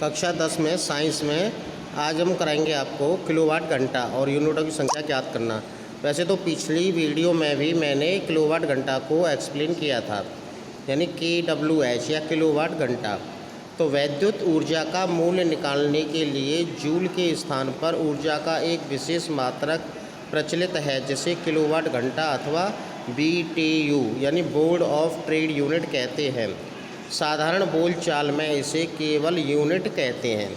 कक्षा 10 में साइंस में आज हम कराएंगे आपको किलोवाट घंटा और यूनिटों की संख्या ज्ञात करना। वैसे तो पिछली वीडियो में भी मैंने किलोवाट घंटा को एक्सप्लेन किया था, यानी KWH या किलोवाट घंटा। तो वैद्युत ऊर्जा का मूल्य निकालने के लिए जूल के स्थान पर ऊर्जा का एक विशेष मात्रक प्रचलित है, जिसे किलोवाट घंटा अथवा BTU यानी बोर्ड ऑफ ट्रेड यूनिट कहते हैं। साधारण बोलचाल में इसे केवल यूनिट कहते हैं।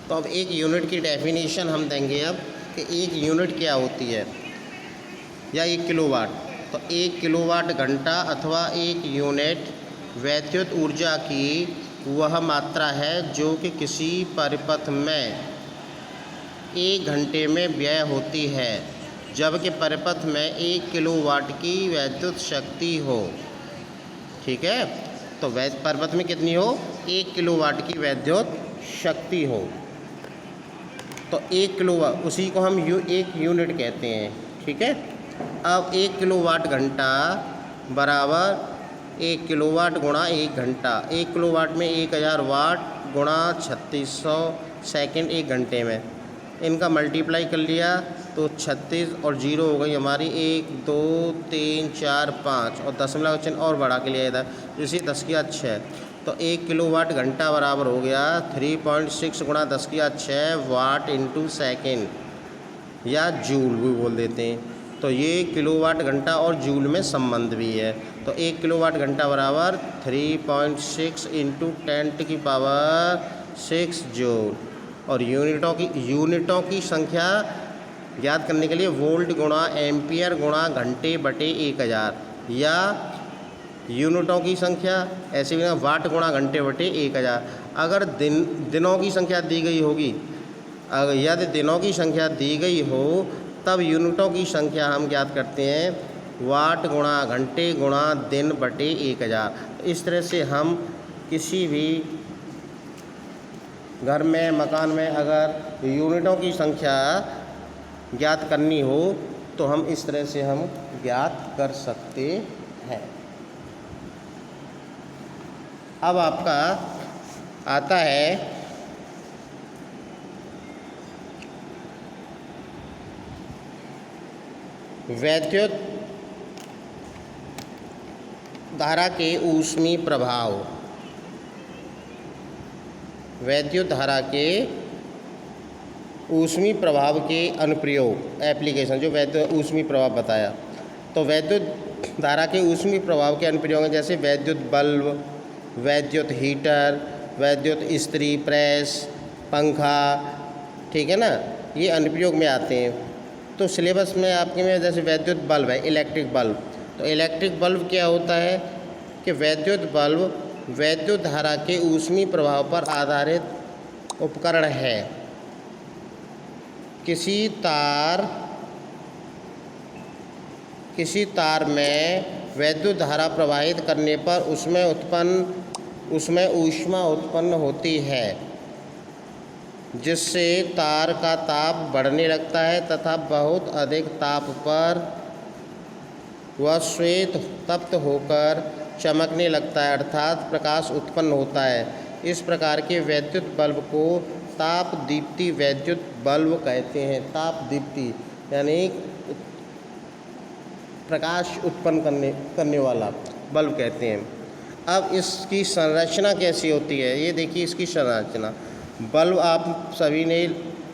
तो अब एक यूनिट की डेफिनेशन हम देंगे अब कि एक यूनिट क्या होती है या एक किलोवाट। तो एक किलोवाट घंटा अथवा एक यूनिट वैद्युत ऊर्जा की वह मात्रा है जो कि किसी परिपथ में एक घंटे में व्यय होती है, जबकि परिपथ में 1 किलोवाट की वैद्युत शक्ति हो। ठीक है, तो परिपथ में कितनी हो? 1 किलोवाट की वैद्युत शक्ति हो। तो 1 किलोवाट, उसी को हम एक यूनिट कहते हैं। ठीक है, अब 1 किलोवाट घंटा बराबर 1 किलोवाट गुणा 1 घंटा। 1 किलोवाट में 1000 वाट गुणा 3600 सेकेंड 1 घंटे में। इनका मल्टीप्लाई कर लिया तो 36 और 0 हो गई हमारी 1 2 3 4 5 और दशमलव चिन्ह और बढ़ा के लिया इधर, इसी 10⁻6। तो 1 किलोवाट घंटा बराबर हो गया 3.6 गुणा 10⁻6 वाट इंटू सेकेंड, या जूल भी बोल देते हैं। तो ये किलोवाट घंटा और जूल में संबंध भी है। तो 1 किलोवाट घंटा बराबर 3.6 इंटू 10⁻6 जूल। और यूनिटों की संख्या ज्ञात करने के लिए वोल्ट गुणा एम्पियर गुणा घंटे बटे 1000, या यूनिटों की संख्या ऐसे भी वाट गुणा घंटे बटे 1000। अगर दिनों की संख्या दी गई होगी, अगर यदि दिनों की संख्या दी गई हो तब यूनिटों की संख्या हम ज्ञात करते हैं वाट गुणा घंटे गुणा दिन बटे 1000। इस तरह से हम किसी भी घर में, मकान में अगर यूनिटों की संख्या ज्ञात करनी हो तो हम इस तरह से हम ज्ञात कर सकते हैं। अब आपका आता है वैद्युत धारा के ऊष्मीय प्रभाव। वैद्युत धारा के ऊष्मीय प्रभाव के अनुप्रयोग, एप्लीकेशन, जो वैद्युत ऊष्मीय प्रभाव बताया। तो वैद्युत धारा के ऊष्मीय प्रभाव के अनुप्रयोग हैं जैसे वैद्युत बल्ब, वैद्युत हीटर, वैद्युत इस्त्री प्रेस, पंखा। ठीक है ना, ये अनुप्रयोग में आते हैं। तो सिलेबस में आपके में जैसे वैद्युत बल्ब है, इलेक्ट्रिक बल्ब। तो इलेक्ट्रिक बल्ब क्या होता है कि वैद्युत बल्ब वैद्युत धारा के ऊष्मीय प्रभाव पर आधारित उपकरण है। किसी तार में वैद्युत धारा प्रवाहित करने पर उसमें ऊष्मा उत्पन्न होती है, जिससे तार का ताप बढ़ने लगता है तथा बहुत अधिक ताप पर वह श्वेत तप्त होकर चमकने लगता है, अर्थात प्रकाश उत्पन्न होता है। इस प्रकार के वैद्युत बल्ब को ताप दीप्ति वैद्युत बल्ब कहते हैं। ताप दीप्ति यानी प्रकाश उत्पन्न करने वाला बल्ब कहते हैं। अब इसकी संरचना कैसी होती है, ये देखिए इसकी संरचना। बल्ब आप सभी ने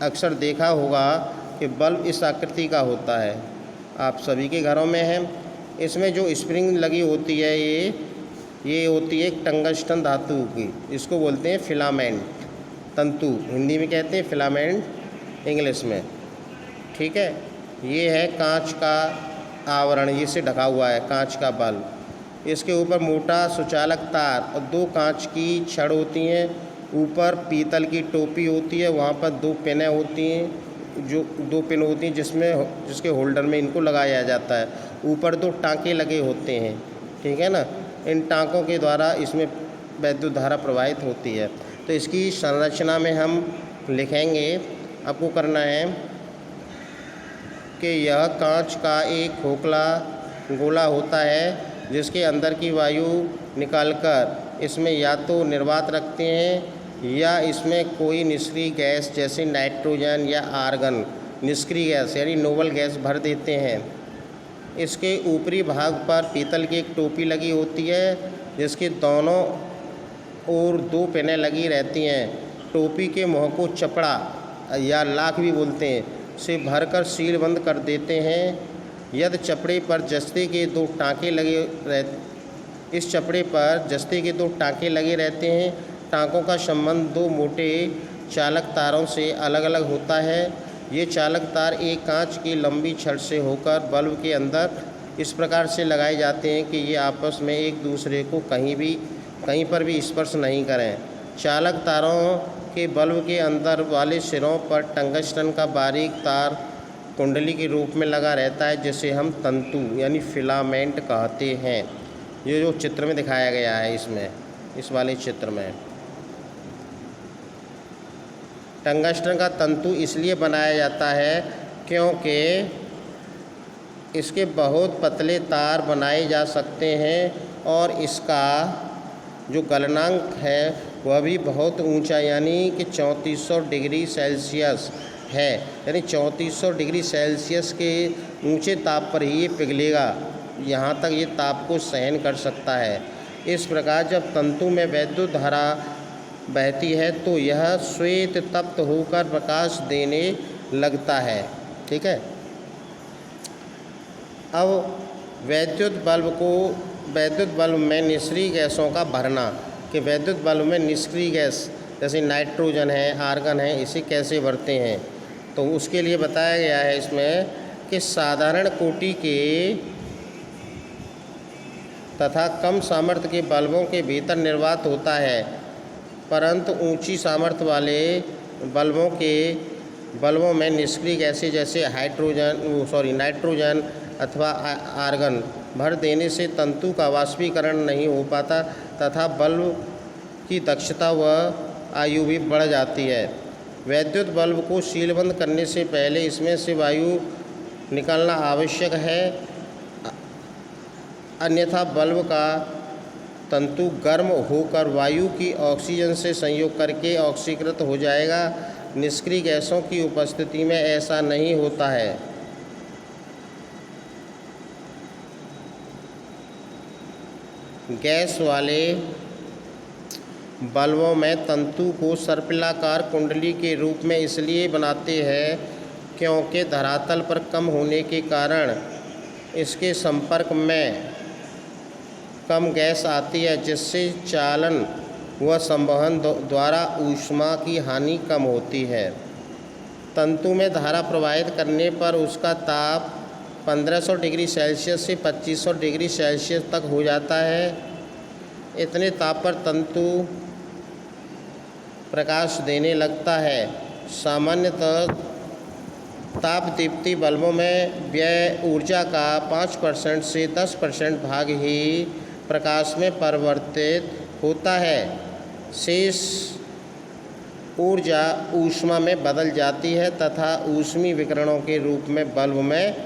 अक्सर देखा होगा कि बल्ब इस आकृति का होता है, आप सभी के घरों में है। इसमें जो स्प्रिंग लगी होती है ये होती है टंगस्टन धातु की, इसको बोलते हैं फिलामेंट तंतु, हिंदी में कहते हैं फिलामेंट इंग्लिश में। ठीक है, ये है कांच का आवरण, इससे ढका हुआ है कांच का बल्ब। इसके ऊपर मोटा सुचालक तार और 2 कांच की छड़ होती हैं। ऊपर पीतल की टोपी होती है, वहाँ पर 2 पिनें होती हैं, जो 2 पिन होती हैं जिसके होल्डर में इनको लगाया जाता है। ऊपर 2 टाँके लगे होते हैं। ठीक है ना, इन टाँकों के द्वारा इसमें वैद्युत धारा प्रवाहित होती है। तो इसकी संरचना में हम लिखेंगे, आपको करना है कि यह कांच का एक खोखला गोला होता है जिसके अंदर की वायु निकालकर इसमें या तो निर्वात रखते हैं या इसमें कोई निष्क्रिय गैस जैसे नाइट्रोजन या आर्गन निष्क्रिय गैस यानी नोबल गैस भर देते हैं। इसके ऊपरी भाग पर पीतल की एक टोपी लगी होती है जिसके दोनों ओर 2 पिनें लगी रहती हैं। टोपी के मुँह को चपड़ा या लाख भी बोलते हैं से भरकर सील बंद कर देते हैं। यदि चपड़े पर जस्ते के 2 टाँके लगे इस चपड़े पर जस्ते के 2 टाँके लगे रहते हैं। टाँकों का संबंध 2 मोटे चालक तारों से अलग अलग होता है। ये चालक तार एक कांच की लंबी छड़ से होकर बल्ब के अंदर इस प्रकार से लगाए जाते हैं कि ये आपस में एक दूसरे को कहीं पर भी स्पर्श नहीं करें। चालक तारों के बल्ब के अंदर वाले सिरों पर टंगस्टन का बारीक तार कुंडली के रूप में लगा रहता है जिसे हम तंतु यानी फिलामेंट कहते हैं। ये जो चित्र में दिखाया गया है इस वाले चित्र में टंगस्टन का तंतु इसलिए बनाया जाता है क्योंकि इसके बहुत पतले तार बनाए जा सकते हैं और इसका जो गलनांक है वह भी बहुत ऊंचा यानी कि 3400 डिग्री सेल्सियस है। यानी 3400 डिग्री सेल्सियस के ऊंचे ताप पर ही ये पिघलेगा। यहाँ तक ये ताप को सहन कर सकता है। इस प्रकार जब तंतु में वैद्युत धारा बहती है तो यह श्वेत तप्त होकर प्रकाश देने लगता है। ठीक है। अब वैद्युत बल्ब में निष्क्रिय गैसों का भरना कि वैद्युत बल्ब में निष्क्रिय गैस जैसे नाइट्रोजन है, आर्गन है, इसे कैसे भरते हैं तो उसके लिए बताया गया है इसमें कि साधारण कोटि के तथा कम सामर्थ्य के बल्बों के भीतर निर्वात होता है, परंतु ऊंची सामर्थ्य वाले बल्बों में निष्क्रिय गैसें जैसे नाइट्रोजन अथवा आर्गन भर देने से तंतु का वाष्पीकरण नहीं हो पाता तथा बल्ब की दक्षता व आयु भी बढ़ जाती है। वैद्युत बल्ब को सीलबंद करने से पहले इसमें से वायु निकालना आवश्यक है, अन्यथा बल्ब का तंतु गर्म होकर वायु की ऑक्सीजन से संयोग करके ऑक्सीकृत हो जाएगा। निष्क्रिय गैसों की उपस्थिति में ऐसा नहीं होता है। गैस वाले बल्बों में तंतु को सर्पिलाकार कुंडली के रूप में इसलिए बनाते हैं क्योंकि धरातल पर कम होने के कारण इसके संपर्क में कम गैस आती है, जिससे चालन व संवहन द्वारा ऊष्मा की हानि कम होती है। तंतु में धारा प्रवाहित करने पर उसका ताप 1500 डिग्री सेल्सियस से 2500 डिग्री सेल्सियस तक हो जाता है। इतने ताप पर तंतु प्रकाश देने लगता है। सामान्यतः ताप दीप्ति बल्बों में व्यय ऊर्जा का 5% से 10% भाग ही प्रकाश में परिवर्तित होता है। शेष ऊर्जा ऊष्मा में बदल जाती है तथा ऊष्मीय विकिरणों के रूप में बल्ब में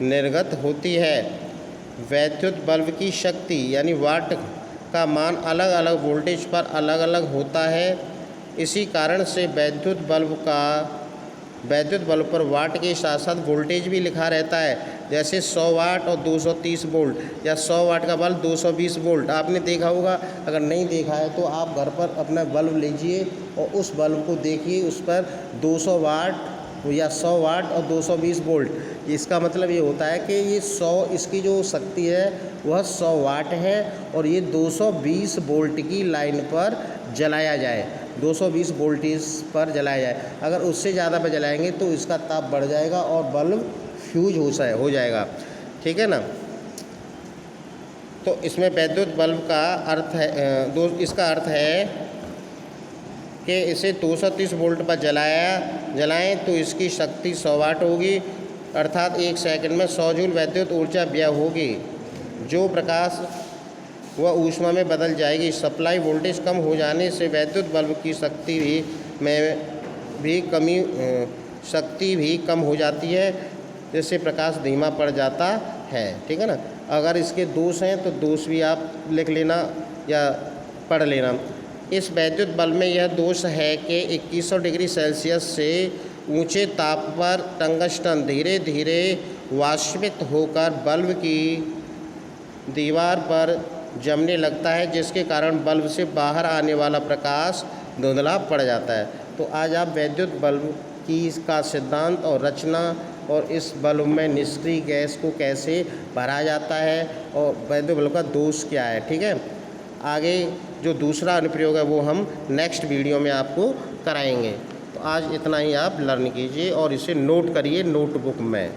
निर्गत होती है। वैद्युत बल्ब की शक्ति यानी वाट का मान अलग अलग वोल्टेज पर अलग अलग होता है। इसी कारण से वैद्युत बल्ब पर वाट के साथ साथ वोल्टेज भी लिखा रहता है। जैसे 100 वाट और 230 वोल्ट या 100 वाट का बल्ब 220 वोल्ट आपने देखा होगा। अगर नहीं देखा है तो आप घर पर अपना बल्ब लीजिए और उस बल्ब को देखिए, उस पर 200 वाट या 100 वाट और 220 वोल्ट। इसका मतलब ये होता है कि ये 100 इसकी जो शक्ति है वह 100 वाट है और ये 220 वोल्ट की लाइन पर जलाया जाए, 220 वोल्टेज पर जलाया जाए। अगर उससे ज़्यादा पर जलाएंगे तो इसका ताप बढ़ जाएगा और बल्ब फ्यूज हो जाएगा। ठीक है ना। तो इसमें वैद्युत बल्ब का अर्थ है इसका अर्थ है कि इसे 230 वोल्ट पर जलाएं तो इसकी शक्ति 100 वाट होगी, अर्थात 1 सेकंड में 100 जूल वैद्युत ऊर्जा व्यय होगी, जो प्रकाश व ऊष्मा में बदल जाएगी। सप्लाई वोल्टेज कम हो जाने से वैद्युत बल्ब की शक्ति भी कम हो जाती है, जिससे प्रकाश धीमा पड़ जाता है। ठीक है ना। अगर इसके दोष हैं तो दोष भी आप लिख लेना या पढ़ लेना। इस वैद्युत बल्ब में यह दोष है कि 2100 डिग्री सेल्सियस से ऊंचे ताप पर टंगस्टन धीरे धीरे वाष्पित होकर बल्ब की दीवार पर जमने लगता है, जिसके कारण बल्ब से बाहर आने वाला प्रकाश धुंधला पड़ जाता है। तो आज आप वैद्युत बल्ब की इसका सिद्धांत और रचना और इस बल्ब में निष्क्रिय गैस को कैसे भरा जाता है और वैद्युत बल्ब का दोष क्या है, ठीक है। आगे जो दूसरा अनुप्रयोग है वो हम नेक्स्ट वीडियो में आपको कराएंगे। तो आज इतना ही आप लर्न कीजिए और इसे नोट करिए नोटबुक में।